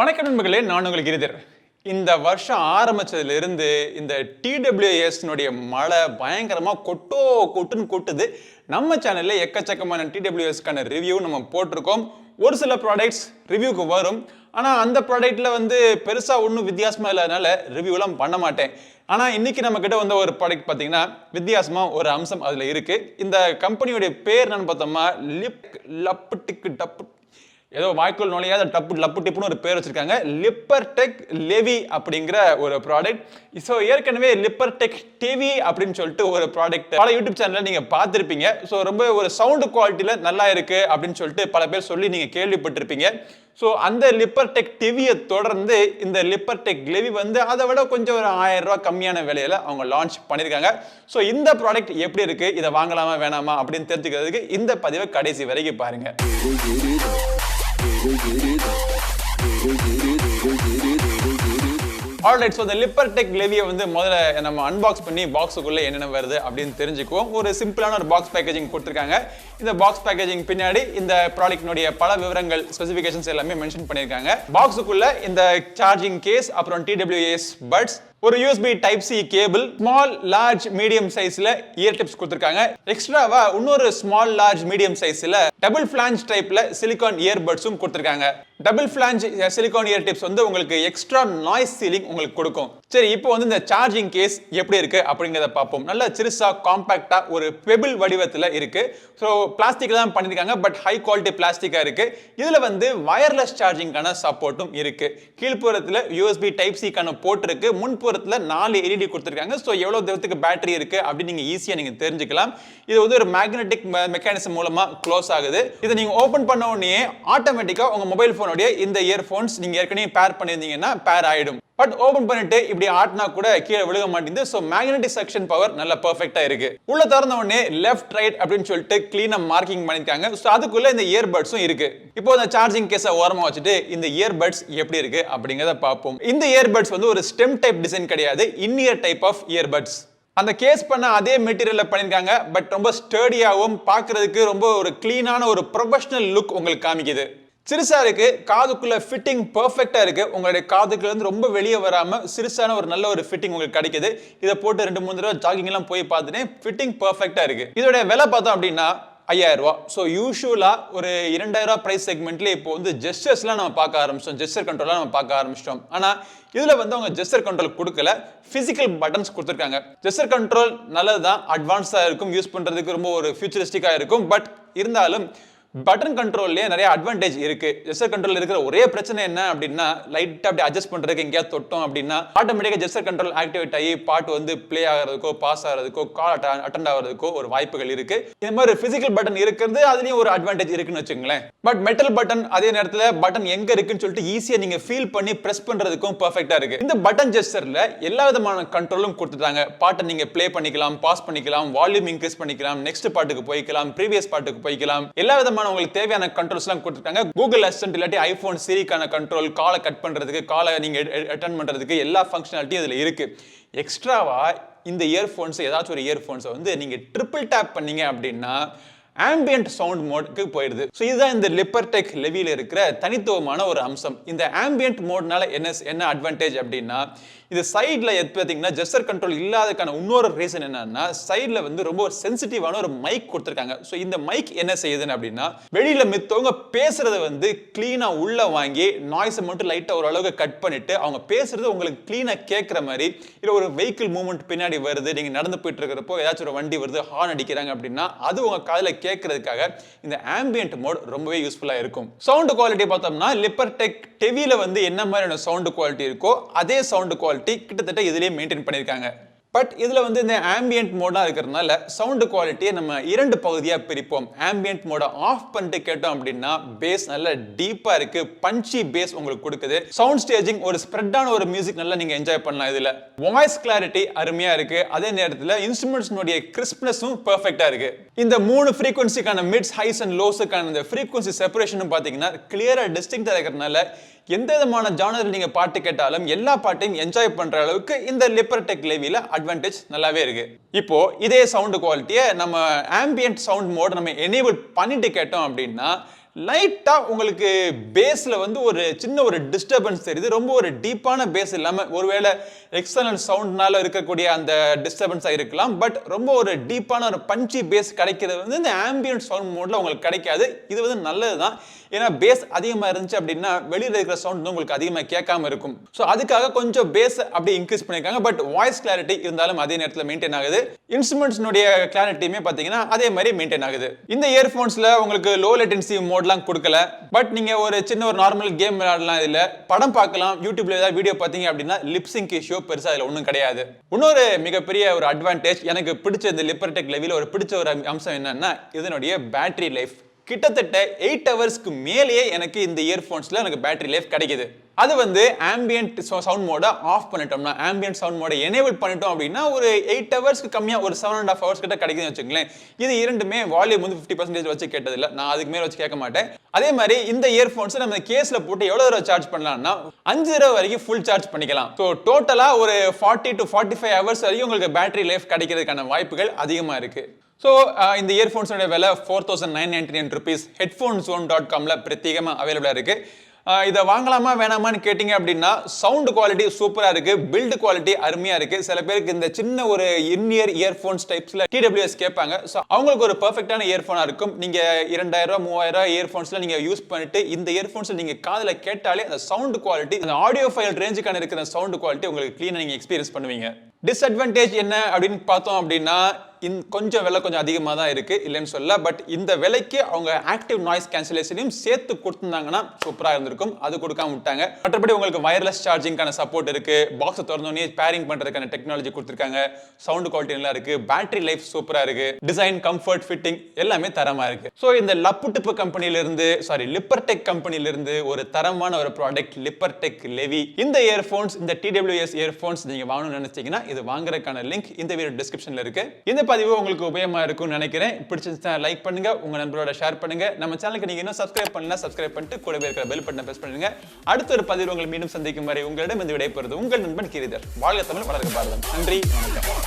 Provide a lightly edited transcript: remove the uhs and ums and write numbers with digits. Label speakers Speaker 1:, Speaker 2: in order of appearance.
Speaker 1: வணக்கம் நண்பர்களே, நான் உங்கள் கிரிதர். இந்த வருஷம் ஆரம்பிச்சதிலிருந்து இந்த TWS மழை பயங்கரமாக கொட்டுன்னு கொட்டுது. நம்ம சேனலில் எக்கச்சக்கமான TWSக்கான ரிவ்யூ நம்ம போட்டிருக்கோம். ஒரு சில ப்ராடக்ட்ஸ் ரிவ்யூக்கு வரும், ஆனால் அந்த ப்ராடக்ட்டில் பெருசாக ஒன்றும் வித்தியாசமாக இல்லாதனால ரிவ்யூலாம் பண்ண மாட்டேன். ஆனால் இன்றைக்கி நம்மக்கிட்ட வந்த ஒரு ப்ராடக்ட் பார்த்தீங்கன்னா வித்தியாசமாக ஒரு அம்சம் அதில் இருக்குது. இந்த கம்பெனியோடைய பேர் என்னன்னு பார்த்தோம்னா ஏதோ வாய்க்குள் நுழையாத லப்பு டிப்புன்னு ஒரு பேர் வச்சிருக்காங்க. லிப்பர்டெக் லெவி அப்படிங்கிற ஒரு ப்ராடக்ட். ஸோ ஏற்கனவே லிப்பர்டெக் டிவி அப்படின்னு சொல்லிட்டு ஒரு ப்ராடக்ட் பல யூடியூப் சேனலில் நீங்கள் பார்த்துருப்பீங்க. ஸோ ரொம்ப ஒரு சவுண்டு குவாலிட்டியில் நல்லா இருக்குது அப்படின்னு சொல்லிட்டு பல பேர் சொல்லி நீங்கள் கேள்விப்பட்டிருப்பீங்க. ஸோ அந்த லிப்பர்டெக் டிவியை தொடர்ந்து இந்த லிப்பர்டெக் லெவி அதை விட கொஞ்சம் ஒரு 1000 ரூபா கம்மியான விலையில் அவங்க லான்ச் பண்ணியிருக்காங்க. ஸோ இந்த ப்ராடக்ட் எப்படி இருக்குது, இதை வாங்கலாமா வேணாமா அப்படின்னு தெரிஞ்சுக்கிறதுக்கு இந்த பதிவை கடைசி வரைக்கும் பாருங்கள். ஆல்ரைட், ஸோ இந்த லிப்பர்டெக் லெவியை முதல்ல நம்ம அன்பாக்ஸ் பண்ணி பாக்ஸுக்குள்ளே என்னென்ன வருது அப்படின்னு தெரிஞ்சுக்குவோம். ஒரு சிம்பிளான ஒரு பாக்ஸ் பேக்கேஜிங் கொடுத்துருக்காங்க. இந்த பாக்ஸ் பேக்கேஜிங் பின்னாடி இந்த ப்ராடக்ட்னுடைய பல விவரங்கள், ஸ்பெசிஃபிகேஷன்ஸ் எல்லாமே மென்ஷன் பண்ணியிருக்காங்க. பாக்ஸுக்குள்ள இந்த சார்ஜிங் கேஸ், அப்புறம் TWS பட்ஸ், ஒரு USB type C cable, small large medium சைஸ்ல இயர் டிப்ஸ் கொடுத்திருக்காங்க. எக்ஸ்ட்ராவா இன்னொரு ஸ்மால் லார்ஜ் மீடியம் சைஸ்ல டபுள் ஃபிளாஞ்ச் டைப்ல சிலிகான் இயர் பட்ஸும் கொடுத்திருக்காங்க. Double flange silicone ear tips உங்களுக்கு எக்ஸ்ட்ரா நாய்ஸ் சீலிங் உங்களுக்கு கொடுக்கும். சரி, இப்போ இந்த சார்ஜிங் கேஸ் எப்படி இருக்கு அப்படிங்கறத பார்ப்போம். நல்ல சிறுசா காம்பாக்டா ஒரு பெபிள் வடிவத்துல இருக்கு. ஸோ பிளாஸ்டிக் தான் பண்ணிருக்காங்க, பட் ஹை குவாலிட்டி பிளாஸ்டிக்கா இருக்கு. இதுல வயர்லெஸ் சார்ஜிங்கான சப்போர்ட்டும் இருக்கு. கீழ்ப்புறத்துல USB டைப் C கான போர்ட் இருக்கு. முன்புறத்துல 4 LED கொடுத்திருக்காங்க. ஸோ எவ்வளவு தூரத்துக்கு பேட்டரி இருக்கு அப்படின்னு நீங்க ஈஸியா நீங்க தெரிஞ்சுக்கலாம். இது ஒரு மேக்னெட்டிக் மெக்கானிசம் மூலமா க்ளோஸ் ஆகுது. இதை நீங்க ஓபன் பண்ண உடனே ஆட்டோமேட்டிக்கா உங்க மொபைல் போனுடைய இந்த இயர்போன்ஸ் நீங்க ஏற்கனவே பேர் பண்ணிருந்தீங்கன்னா பேர் ஆயிடும். பட் ஓபன் பண்ணிட்டு இப்படி ஆட்டினா கூட கீழே விழுக மாட்டேங்குது. ஸோ மேக்னெட்டிக் செக்ஷன் பவர் நல்ல பெர்ஃபெக்ட்டா இருக்கு. உள்ள திறந்த உடனே லெஃப்ட் ரைட் அப்படின்னு சொல்லிட்டு கிளீனா மார்க்கிங் பண்ணிருக்காங்க. ஸோ அதுக்குள்ள இந்த இயர்பட்ஸும் இருக்கு. இப்போ இந்த சார்ஜிங் கேஸை ஓரமா வச்சுட்டு இந்த இயர்பட்ஸ் எப்படி இருக்கு அப்படிங்கறத பார்ப்போம். இந்த இயர்பட்ஸ் ஒரு ஸ்டெம் டைப் டிசைன் கிடையாது, இன்இயர் டைப் ஆஃப் இயர்பட்ஸ். அந்த கேஸ் பண்ண அதே மெட்டீரியல்ல பண்ணிருக்காங்க. பட் ரொம்ப ஸ்டர்டியாவும் பார்க்கிறதுக்கு ரொம்ப ஒரு கிளீனான ஒரு ப்ரொஃபஷனல் லுக் உங்களுக்கு காமிக்குது. சிறுசா இருக்கு, காதுக்குள்ள ஃபிட்டிங் பெர்ஃபெக்ட்டா இருக்கு. உங்களுடைய காதுக்குள்ள ரொம்ப வெளியே வராம சிறுசான ஒரு நல்ல ஒரு ஃபிட்டிங் உங்களுக்கு கிடைக்குது. இதை போட்டு 2-3 தடவை ஜாகிங் எல்லாம் போய் பார்த்துட்டேன், ஃபிட்டிங் பெர்ஃபெக்ட்டா இருக்கு. இதோட விலை பார்த்தோம் அப்படின்னா 5000 ரூபா. ஸோ யூஷுவலா ஒரு 2000 ரூபா பிரைஸ் செக்மெண்ட்ல இப்போ ஜெஸ்டர்ஸ்லாம் நம்ம பார்க்க ஆரம்பிச்சோம், ஜெஸ்டர் கண்ட்ரோலாம் நம்ம பார்க்க ஆரம்பிச்சிட்டோம். ஆனா இதுல அவங்க ஜெஸ்டர் கண்ட்ரோல் கொடுக்கல, பிசிக்கல் பட்டன்ஸ் கொடுத்துருக்காங்க. ஜெஸ்டர் கண்ட்ரோல் நல்லதுதான், அட்வான்ஸா இருக்கும், யூஸ் பண்றதுக்கு ரொம்ப ஒரு ஃபியூச்சரிஸ்டிக்கா இருக்கும். பட் இருந்தாலும் பட்டன் கண்ட்ரோல்லே நிறைய அட்வான்டேஜ் இருக்கு. ஜெஸ்டர் கண்ட்ரோல் இருக்கிற ஒரே பிரச்சனை என்ன அப்படின்னா, லைட்டா அப்படி அட்ஜஸ்ட் பண்றதுக்கு எங்கேயாவது தொட்டோம் அப்படின்னா ஆட்டோமேட்டிக்கா ஜெஸ்டர் கண்ட்ரோல் ஆக்டிவேட் ஆகி பாட்டு ப்ளே ஆகிறதுக்கோ, பாஸ் ஆகிறதுக்கோ, கால் அட்டெண்ட் ஆகிறதுக்கோ ஒரு வாய்ப்புகள் இருக்கு. இந்த மாதிரி பிசிக்கல் பட்டன் இருக்கிறது அதுலயும் ஒரு அட்வான்டேஜ் இருக்குன்னு வச்சுங்களேன். பட் மெட்டல் பட்டன் அதே நேரத்தில் பட்டன் எங்க இருக்குன்னு சொல்லிட்டு ஈஸியா நீங்க ஃபீல் பண்ணி பிரஸ் பண்றதுக்கும் பெர்ஃபெக்ட்டா இருக்கு. இந்த பட்டன் ஜெஸ்டர்ல எல்லா விதமான கண்ட்ரோலும் கொடுத்துட்டாங்க. பாட்டை நீங்க ப்ளே பண்ணிக்கலாம், பாஸ் பண்ணிக்கலாம், வால்யூம் இன்க்ரீஸ் பண்ணிக்கலாம், நெக்ஸ்ட் பாட்டுக்கு போய்க்கலாம், ப்ரீவியஸ் பாட்டுக்கு போய்க்கலாம். எல்லா விதமான உங்களுக்கு தேவையான கண்ட்ரோல்ஸ் எல்லாம் கொடுத்திருக்காங்க. கூகுள் அசிஸ்டன்ட் இல்லாட்டி ஐபோன் சிரிக்கான கண்ட்ரோல், காலை கட் பண்றதுக்கு, காலை நீங்க அட்டெண்ட் பண்றதுக்கு எல்லா ஃபங்க்ஷனாலிட்டியும் இதுல இருக்கு. எக்ஸ்ட்ராவா இந்த இயர்போன்ஸ், ஏதாச்சும் ஒரு இயர்போன்ஸ் நீங்க ட்ரிபிள் டேப் பண்ணீங்க அப்படின்னா ஆம்பியன்ட் சவுண்ட் மோடுக்கு போயிடுது. ஸோ இதுதான் இந்த லிப்பர்டெக் லெவியில் இருக்கிற தனித்துவமான ஒரு அம்சம். இந்த ஆம்பியன்ட் மோட்னால என்ன அட்வான்டேஜ் அப்படின்னா, இது சைடில் பார்த்தீங்கன்னா ஜெஸ்டர் கண்ட்ரோல் இல்லாததுக்கான இன்னொரு ரீசன் என்னன்னா, சைடில் ரொம்ப ஒரு சென்சிட்டிவான ஒரு மைக் கொடுத்துருக்காங்க. ஸோ இந்த மைக் என்ன செய்யுதுன்னு அப்படின்னா, வெளியில் மித்தவங்க பேசுறத கிளீனாக உள்ள வாங்கி நாய்ஸை மட்டும் லைட்டாக ஓரளவுக்கு கட் பண்ணிட்டு அவங்க பேசுறது உங்களுக்கு கிளீனாக கேட்குற மாதிரி. இல்லை ஒரு வெஹிக்கிள் மூவ்மெண்ட் பின்னாடி வருது, நீங்கள் நடந்து போயிட்டு இருக்கிறப்போ ஏதாச்சும் ஒரு வண்டி வருது, ஹார்ன் அடிக்கிறாங்க அப்படின்னா அது உங்க காதில் கேட்கறதுக்காக இந்த ஆம்பியன்ட் மோட் ரொம்பவே யூஸ்ஃபுல்லா இருக்கும். சவுண்ட் குவாலிட்டி பார்த்தோம்னா லிப்பர்டெக் டிவில என்ன மாதிரியான சவுண்ட் குவாலிட்டி இருக்கோ அதே சவுண்ட் குவாலிட்டி கிட்டத்தட்ட இதுலயே மெயின்டைன் பண்ணிருக்காங்க. பட் இதுல இந்த ஆம்பியன்ட் மோடா இருக்கிறதுனால சவுண்ட் குவாலிட்டியை நம்ம 2 பகுதியா பிரிப்போம். ஆம்பியன்ட் மோட ஆஃப் பண்ணிட்டு கேட்டோம் அப்படின்னா பேஸ் நல்ல டீப்பா இருக்கு, பஞ்சி பேஸ் உங்களுக்கு கொடுக்குது. சவுண்ட் ஸ்டேஜிங் ஒரு ஸ்ப்ரெட்டான ஒரு மியூசிக் நல்லா நீங்க என்ஜாய் பண்ணலாம். இதுல வாய்ஸ் கிளாரிட்டி அருமையா இருக்கு. அதே நேரத்தில் இன்ஸ்ட்ருமெண்ட்ஸ்னுடைய கிறிஸ்ப்னஸும் பெர்ஃபெக்ட்டா இருக்கு. இந்த 3 ஃப்ரீக்வன்சிக்கான மிட்ஸ், ஹைஸ் அண்ட் லோஸுக்கான இந்த ஃப்ரீக்வன்சி செப்பரேஷனும் பாத்தீங்கன்னா கிளியரா டிஸ்டிங்க்டா இருக்கிறதுனால எந்த விதமான ஜானரில் நீங்க பாட்டு கேட்டாலும் எல்லா பாட்டையும் என்ஜாய் பண்ற அளவுக்கு இந்த லிப்பர்டெக் லெவில அட்வான்டேஜ் நல்லாவே இருக்கு. இப்போ இதே சவுண்ட் குவாலிட்டியை நம்ம ஆம்பியன்ட் சவுண்ட் மோட் நம்ம எனேபிள் பண்ணிட்டு கேட்டோம் அப்படின்னா லைட்டா உங்களுக்கு பேஸ்ல வந்து ஒரு சின்ன ஒரு டிஸ்டர்பன்ஸ் தெரியுது. ரொம்ப ஒரு டீப்பான பேஸ் இல்லாம ஒருவேளை எக்ஸ்டர்னல் சவுண்ட்னால இருக்கக்கூடிய அந்த டிஸ்டர்பன்ஸா இருக்கலாம். பட் ரொம்ப ஒரு டீப்பான ஒரு பஞ்சி பேஸ் கிடைக்கிறது வந்து இந்த ஆம்பியன்ட் சவுண்ட் மோட்ல உங்களுக்கு கிடைக்காது. இது வந்து நல்லதுதான். ஏன்னா பேஸ் அதிகமா இருந்துச்சு அப்படின்னா வெளியில இருக்கிற சவுண்ட் உங்களுக்கு அதிகமா கேட்காம இருக்கும். ஸோ அதுக்காக கொஞ்சம் பேஸ் அப்படி இன்க்ரீஸ் பண்ணிருக்காங்க. பட் வாய்ஸ் கிளாரிட்டி இருந்தாலும் அதே நேரத்தில் மெயின்டைன் ஆகுது. இன்ஸ்ட்ருமெண்ட்ஸ்னுடைய கிளாரிட்டியுமே பார்த்தீங்கன்னா அதே மாதிரி மெயின்டைன் ஆகுது. இந்த இயர்ஃபோன்ஸ்ல உங்களுக்கு லோ லேட்டன்சி மோட்லாம் கொடுக்கல. பட் நீங்க ஒரு சின்ன ஒரு நார்மல் கேம் விளையாடலாம். இதுல படம் பார்க்கலாம். யூடியூப்ல ஏதாவது வீடியோ பார்த்தீங்க அப்படின்னா லிப்சிங்க் இஷ்யூ பெருசா இதுல ஒன்றும் கிடையாது. இன்னொரு மிகப்பெரிய ஒரு அட்வான்டேஜ் எனக்கு பிடிச்ச இந்த லிப்பர்டெக் லெவில ஒரு பிடிச்ச ஒரு அம்சம் என்னன்னா இதனுடைய பேட்டரி லைஃப். கிட்டத்தட்ட 8 ஹவர்ஸ்க்கு மேலேயே எனக்கு இந்த இயர்ஃபோன்ஸ்ல எனக்கு பேட்டரி லைஃப் கிடைக்குது. அது வந்து ஆம்பியன்ட் சவுண்ட் மோட ஆஃப் பண்ணிட்டோம்னா, ஆம்பியன்ட் சவுண்ட் மோட எனேபிள் பண்ணிட்டோம் அப்படின்னா ஒரு 8 ஹவர்ஸ்க்கு கம்மியா ஒரு 7.5 ஹவர்ஸ் கிட்ட கிடைக்குதுன்னு வச்சுங்களேன். இது இரண்டுமே வால்யூம் வந்து 50% வச்சு கேட்டதில்லை. நான் அதுக்கு மேல வச்சு கேட்க மாட்டேன். அதே மாதிரி இந்த இயர்ஃபோன்ஸ் நம்ம கேஸ்ல போட்டு எவ்வளவு தடவை சார்ஜ் பண்ணலாம்னா 5 தடவை வரைக்கும் ஃபுல் சார்ஜ் பண்ணிக்கலாம். ஸோ டோட்டலா ஒரு 40 to 45 ஹவர்ஸ் வரைக்கும் உங்களுக்கு பேட்டரி லைஃப் கிடைக்கிறதுக்கான வாய்ப்புகள் அதிகமா இருக்கு. ஸோ இந்த இயர்ஃபோன்ஸோட விலை 4999 rupees headphoneZone.comல பிரத்யேகமாக அவைலபிளாக இருக்கு. இதை வாங்கலாமா வேணாமான்னு கேட்டிங்க அப்படின்னா சவுண்ட் குவாலிட்டி சூப்பராக இருக்கு, பில்டு குவாலிட்டி அருமையாக இருக்கு. சில பேருக்கு இந்த சின்ன ஒரு இன்இயர் இயர்ஃபோன்ஸ் டைப்ஸில் TWS கேட்பாங்க. ஸோ அவங்களுக்கு ஒரு பெர்ஃபெக்டான இயர்ஃபோனாக இருக்கும். நீங்கள் 2000 3000 இயர்ஃபோன்ஸில் நீங்கள் யூஸ் பண்ணிட்டு இந்த இயர்ஃபோன்ஸில் நீங்கள் காதில் கேட்டாலே அந்த சவுண்ட் குவாலிட்டி, அந்த ஆடியோ ஃபைல் ரேஞ்சுக்கான இருக்கிற சவுண்ட் குவாலிட்டி உங்களுக்கு க்ளீனாக நீங்கள் எக்ஸ்பீரியன்ஸ் பண்ணுவீங்க. டிஸ்அட்வான்டேஜ் என்ன அப்படின்னு பார்த்தோம் அப்படின்னா கொஞ்சம் விலை கொஞ்சம் அதிகமாக தான் இருக்கு, இல்லைன்னு சொல்ல. பட் இந்த விலைக்கு அவங்க ஆக்டிவ் நாய்ஸ் கேன்சலேஷனையும் சேர்த்து கொடுத்துருந்தாங்கன்னா சூப்பராக இருந்திருக்கும். அது கொடுக்காம விட்டாங்க. மற்றபடி உங்களுக்கு வயர்லெஸ் சார்ஜிங்கான சப்போர்ட் இருக்கு, பாக்ஸை திறந்தோடனே பேரிங் பண்றதுக்கான டெக்னாலஜி கொடுத்துருக்காங்க, சவுண்ட் குவாலிட்டி நல்லா இருக்கு, பேட்டரி லைஃப் சூப்பராக இருக்கு, டிசைன், கம்ஃபர்ட், ஃபிட்டிங் எல்லாமே தரமா இருக்கு. ஸோ இந்த லப்புட்டுப்பு கம்பெனிலிருந்து லிப்பர்டெக் கம்பெனிலிருந்து ஒரு தரமான ஒரு ப்ராடக்ட் லிப்பர்டெக் லெவி. இந்த இயர்ஃபோன்ஸ், இந்த TWS இயர்ஃபோன்ஸ் நீங்க வாங்கணும்னு நினைச்சீங்கன்னா இது வாங்குறதுக்கான லிங்க் இந்த வீடியோ டிஸ்கிரிப்ஷன்ல இருக்கு. இந்த பதிவு உங்களுக்கு உபயோகமா இருக்கும்னு நினைக்கிறேன். பிடிச்சிருந்தா லைக் பண்ணுங்க, உங்க நண்பரோட ஷேர் பண்ணுங்க. நம்ம சேனலுக்கு நீங்க இன்னும் சப்ஸ்கிரைப் பண்ணல, சப்ஸ்கிரைப் பண்ணிட்டு கூடவே இருக்கிற பெல் பட்டனை பிரஸ் பண்ணுங்க. அடுத்த ஒரு பதிவில் உங்களை மீண்டும் சந்திக்கும் வரை உங்களிடம் இந்த விடைபெறுவது உங்கள் நண்பன் கிரிதர். வாழ்க தமிழ், வளர்க பாரதம். நன்றி, வணக்கம்.